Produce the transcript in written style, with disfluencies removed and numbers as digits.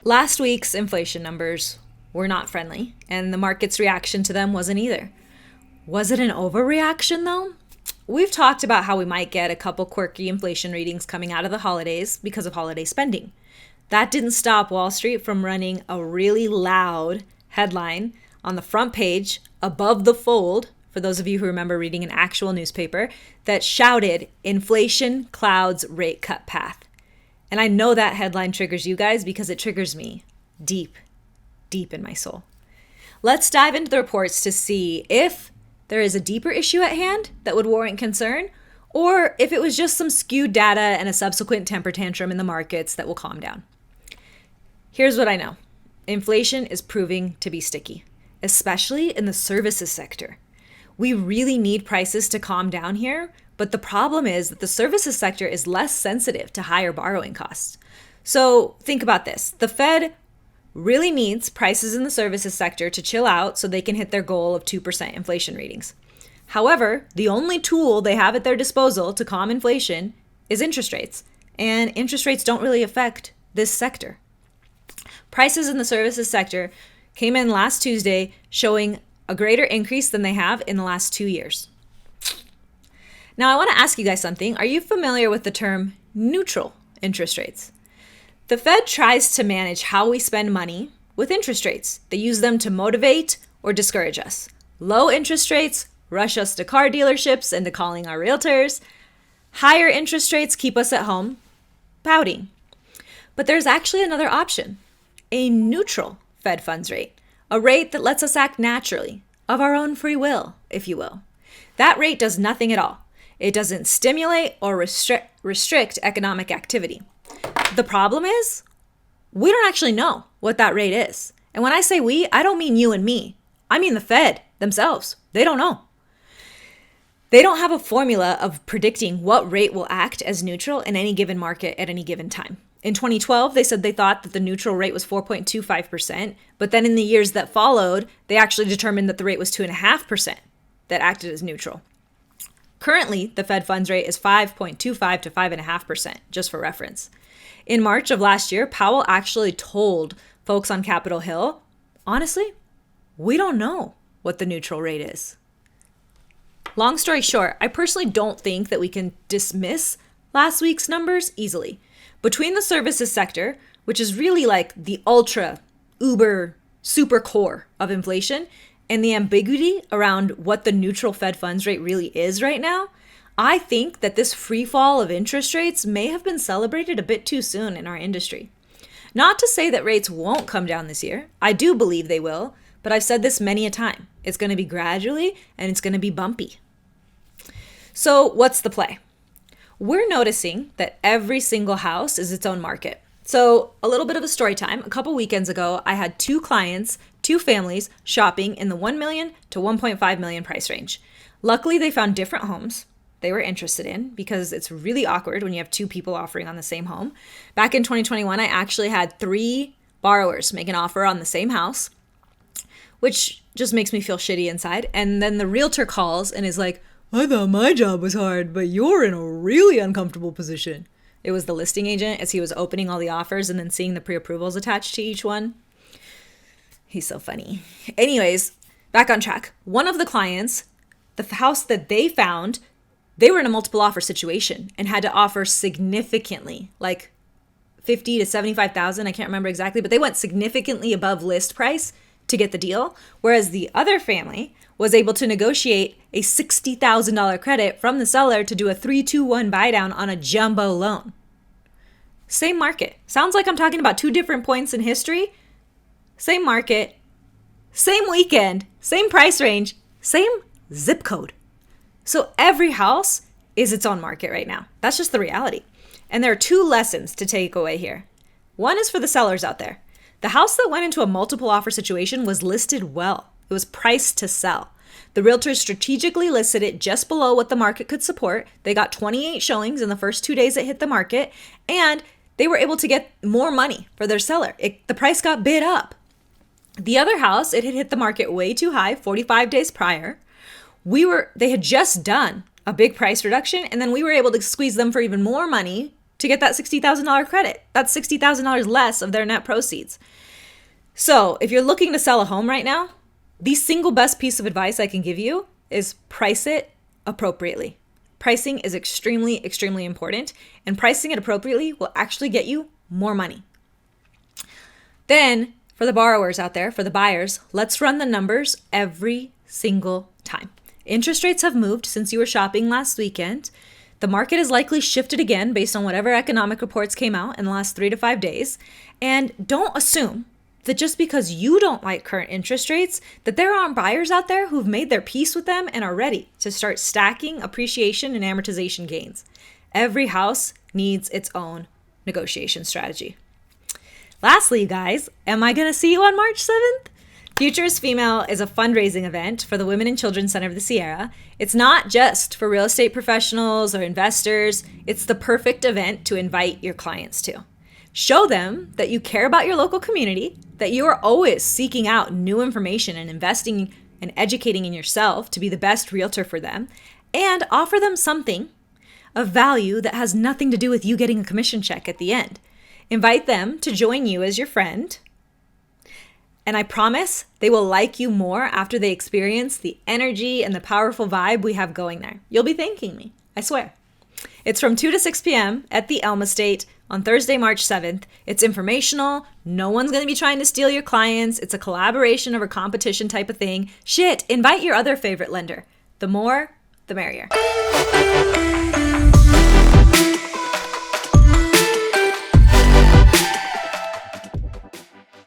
Last week's inflation numbers were not friendly, and the market's reaction to them wasn't either. Was it an overreaction though? We've talked about how we might get a couple quirky inflation readings coming out of the holidays because of holiday spending. That didn't stop Wall Street from running a really loud headline on the front page above the fold, for those of you who remember reading an actual newspaper, that shouted, "Inflation clouds rate cut path." And I know that headline triggers you guys because it triggers me deep, deep in my soul. Let's dive into the reports to see if there is a deeper issue at hand that would warrant concern, or if it was just some skewed data and a subsequent temper tantrum in the markets that will calm down. Here's what I know. Inflation is proving to be sticky, especially in the services sector. We really need prices to calm down here, but the problem is that the services sector is less sensitive to higher borrowing costs. So think about this. The Fed really needs prices in the services sector to chill out so they can hit their goal of 2% inflation readings. However, the only tool they have at their disposal to calm inflation is interest rates, and interest rates don't really affect this sector. Prices in the services sector came in last Tuesday showing a greater increase than they have in the last 2 years. Now, I want to ask you guys something. Are you familiar with the term neutral interest rates? The Fed tries to manage how we spend money with interest rates. They use them to motivate or discourage us. Low interest rates rush us to car dealerships and to calling our realtors. Higher interest rates keep us at home pouting. But there's actually another option, a neutral Fed funds rate, a rate that lets us act naturally, of our own free will, if you will. That rate does nothing at all. It doesn't stimulate or restrict economic activity. The problem is, we don't actually know what that rate is. And when I say we, I don't mean you and me. I mean the Fed themselves. They don't know. They don't have a formula of predicting what rate will act as neutral in any given market at any given time. In 2012, they said they thought that the neutral rate was 4.25%, but then in the years that followed, they actually determined that the rate was 2.5% that acted as neutral. Currently, the Fed funds rate is 5.25 to 5.5%, just for reference. In March of last year, Powell actually told folks on Capitol Hill, honestly, we don't know what the neutral rate is. Long story short, I personally don't think that we can dismiss last week's numbers easily. Between the services sector, which is really like the ultra, uber, super core of inflation, and the ambiguity around what the neutral Fed funds rate really is right now, I think that this free fall of interest rates may have been celebrated a bit too soon in our industry. Not to say that rates won't come down this year. I do believe they will, but I've said this many a time. It's going to be gradually and it's going to be bumpy. So what's the play? We're noticing that every single house is its own market. So a little bit of a story time. A couple weekends ago, I had two clients, two families shopping in the 1 million to 1.5 million price range. Luckily, they found different homes they were interested in because it's really awkward when you have two people offering on the same home. Back in 2021, I actually had 3 borrowers make an offer on the same house, which just makes me feel shitty inside. And then the realtor calls and is like, I thought my job was hard, but you're in a really uncomfortable position. It was the listing agent as he was opening all the offers and then seeing the pre-approvals attached to each one. He's so funny. Anyways, back on track. One of the clients, the house that they found, they were in a multiple offer situation and had to offer significantly, like 50 to 75,000. I can't remember exactly, but they went significantly above list price to get the deal. Whereas the other family was able to negotiate a $60,000 credit from the seller to do a 3-2-1 buy down on a jumbo loan. Same market. Sounds like I'm talking about 2 different points in history. Same market, same weekend, same price range, same zip code. So every house is its own market right now. That's just the reality. And there are 2 lessons to take away here. One is for the sellers out there. The house that went into a multiple offer situation was listed well. It was priced to sell. The realtors strategically listed it just below what the market could support. They got 28 showings in the first 2 days it hit the market, and they were able to get more money for their seller. The price got bid up. The other house, it had hit the market way too high 45 days prior. They had just done a big price reduction, and then we were able to squeeze them for even more money to get that $60,000 credit. That's $60,000 less of their net proceeds. So if you're looking to sell a home right now, the single best piece of advice I can give you is price it appropriately. Pricing is extremely, extremely important, and pricing it appropriately will actually get you more money. Then, for the borrowers out there, for the buyers, let's run the numbers every single time. Interest rates have moved since you were shopping last weekend. The market has likely shifted again based on whatever economic reports came out in the last 3 to 5 days. And don't assume that just because you don't like current interest rates, that there aren't buyers out there who've made their peace with them and are ready to start stacking appreciation and amortization gains. Every house needs its own negotiation strategy. Lastly, you guys, am I going to see you on March 7th? Futures Female is a fundraising event for the Women and Children Center of the Sierra. It's not just for real estate professionals or investors. It's the perfect event to invite your clients to. Show them that you care about your local community, that you are always seeking out new information and investing and educating in yourself to be the best realtor for them, and offer them something of value that has nothing to do with you getting a commission check at the end. Invite them to join you as your friend, and I promise they will like you more after they experience the energy and the powerful vibe we have going there. You'll be thanking me, I swear. It's from 2 to 6 p.m. at the Elm Estate on Thursday, March 7th. It's informational. No one's going to be trying to steal your clients. It's a collaboration over competition type of thing. Shit, invite your other favorite lender. The more, the merrier.